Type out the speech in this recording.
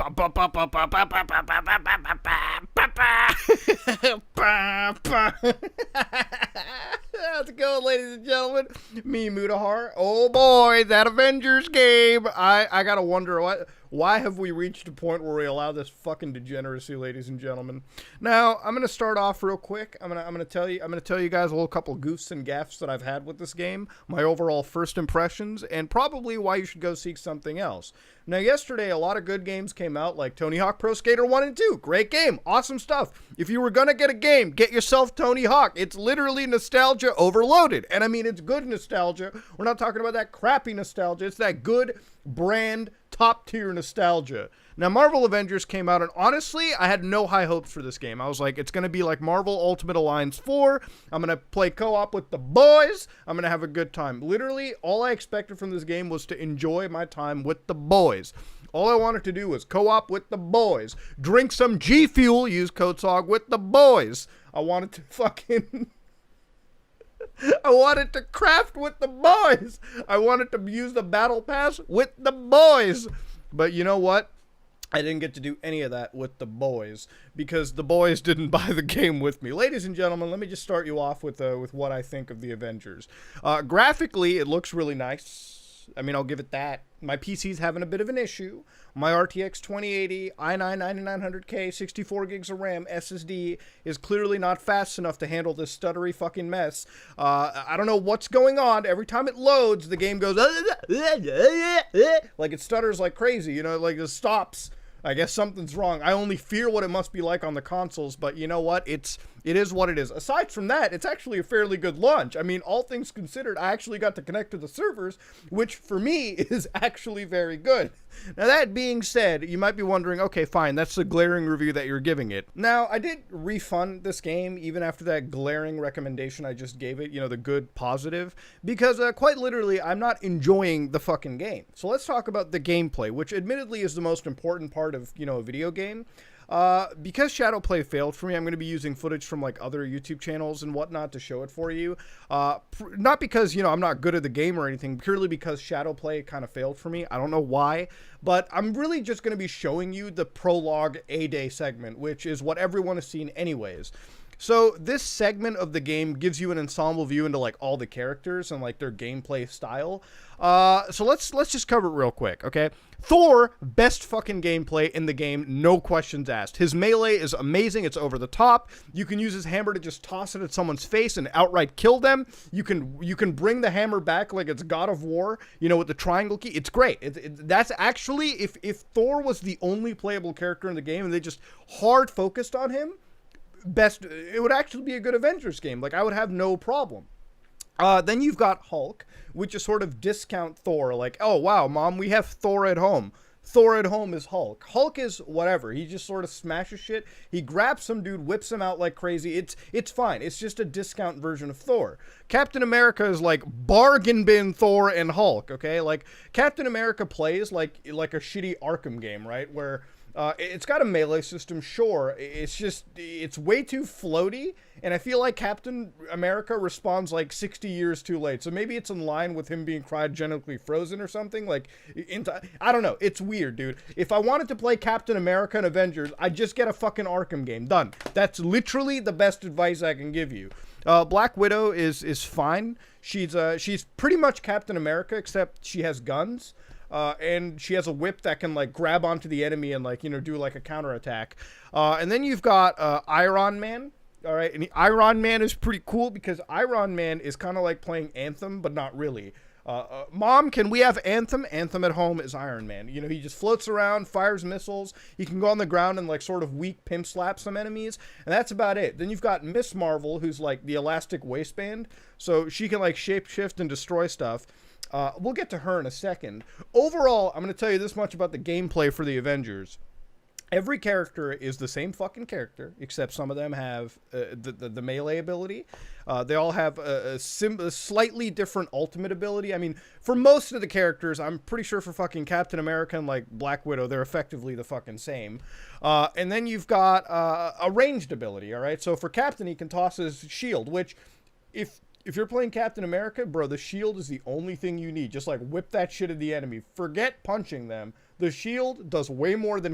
How's it going, ladies and gentlemen? Me, Mutahar. Oh boy, that Avengers game. I gotta wonder why have we reached a point where we allow this fucking degeneracy, ladies and gentlemen? Now, I'm gonna start off real quick. I'm gonna tell you guys a little couple goofs and gaffes that I've had with this game, my overall first impressions, and probably why you should go seek something else. Now, yesterday, a lot of good games came out, like Tony Hawk Pro Skater 1 and 2. Great game. Awesome stuff. If you were going to get a game, get yourself Tony Hawk. It's literally nostalgia overloaded. And I mean, it's good nostalgia. We're not talking about that crappy nostalgia. It's that good brand, top-tier nostalgia. Now, Marvel Avengers came out, and honestly, I had no high hopes for this game. I was like, it's going to be like Marvel Ultimate Alliance 4. I'm going to play co-op with the boys. I'm going to have a good time. Literally, all I expected from this game was to enjoy my time with the boys. All I wanted to do was co-op with the boys. Drink some G Fuel, use code SOG with the boys. I wanted to fucking... I wanted to craft with the boys. I wanted to use the battle pass with the boys. But you know what? I didn't get to do any of that with the boys because the boys didn't buy the game with me. Ladies and gentlemen, let me just start you off with what I think of the Avengers. Graphically, it looks really nice. I mean, I'll give it that. My PC's having a bit of an issue. My RTX 2080 i9 9900K 64 gigs of RAM SSD is clearly not fast enough to handle this stuttery fucking mess. I don't know what's going on. Every time it loads, the game goes like it stutters like crazy. You know, like it stops. I guess something's wrong. I only fear what it must be like on the consoles, but you know what? It is what it is. Aside from that, it's actually a fairly good launch. I mean, all things considered, I actually got to connect to the servers, which for me is actually very good. Now, that being said, you might be wondering, okay, fine, that's the glaring review that you're giving it. Now, I did refund this game, even after that glaring recommendation I just gave it, you know, the good positive, because quite literally, I'm not enjoying the fucking game. So let's talk about the gameplay, which admittedly is the most important part of, you know, a video game. Because Shadowplay failed for me, I'm going to be using footage from like other YouTube channels and whatnot to show it for you. Not because, you know, I'm not good at the game or anything, purely because Shadowplay kind of failed for me. I don't know why, but I'm really just going to be showing you the prologue A-Day segment, which is what everyone has seen anyways. So this segment of the game gives you an ensemble view into like all the characters and like their gameplay style. So let's just cover it real quick, okay? Thor, best fucking gameplay in the game, no questions asked. His melee is amazing, it's over the top. You can use his hammer to just toss it at someone's face and outright kill them. You can bring the hammer back like it's God of War, you know, with the triangle key. It's great. That's actually, if Thor was the only playable character in the game and they just hard focused on him, it would actually be a good Avengers game. Like, I would have no problem. Then you've got Hulk, which is sort of discount Thor. Like, oh, wow, Mom, we have Thor at home. Thor at home is Hulk. Hulk is whatever. He just sort of smashes shit. He grabs some dude, whips him out like crazy. It's fine. It's just a discount version of Thor. Captain America is like bargain bin Thor and Hulk, okay? Like, Captain America plays like a shitty Arkham game, right? Where... it's got a melee system, sure. It's way too floaty, and I feel like Captain America responds like 60 years too late. So maybe it's in line with him being cryogenically frozen or something. Like, I don't know. It's weird, dude. If I wanted to play Captain America and Avengers, I'd just get a fucking Arkham game. Done. That's literally the best advice I can give you. Black Widow is fine. She's pretty much Captain America, except she has guns. And she has a whip that can, like, grab onto the enemy and, like, you know, do, like, a counterattack. And then you've got Iron Man, all right? And Iron Man is pretty cool because Iron Man is kind of like playing Anthem, but not really. Mom, can we have Anthem? Anthem at home is Iron Man. You know, he just floats around, fires missiles. He can go on the ground and, like, sort of weak pimp slap some enemies. And that's about it. Then you've got Miss Marvel, who's, like, the elastic waistband. So she can, like, shapeshift and destroy stuff. We'll get to her in a second. Overall, I'm going to tell you this much about the gameplay for the Avengers. Every character is the same fucking character, except some of them have the melee ability. They all have a slightly different ultimate ability. I mean, for most of the characters, I'm pretty sure for fucking Captain America and, like, Black Widow, they're effectively the fucking same. And then you've got a ranged ability, all right? So for Captain, he can toss his shield, which, if you're playing Captain America, bro, the shield is the only thing you need. Just, like, whip that shit at the enemy. Forget punching them. The shield does way more than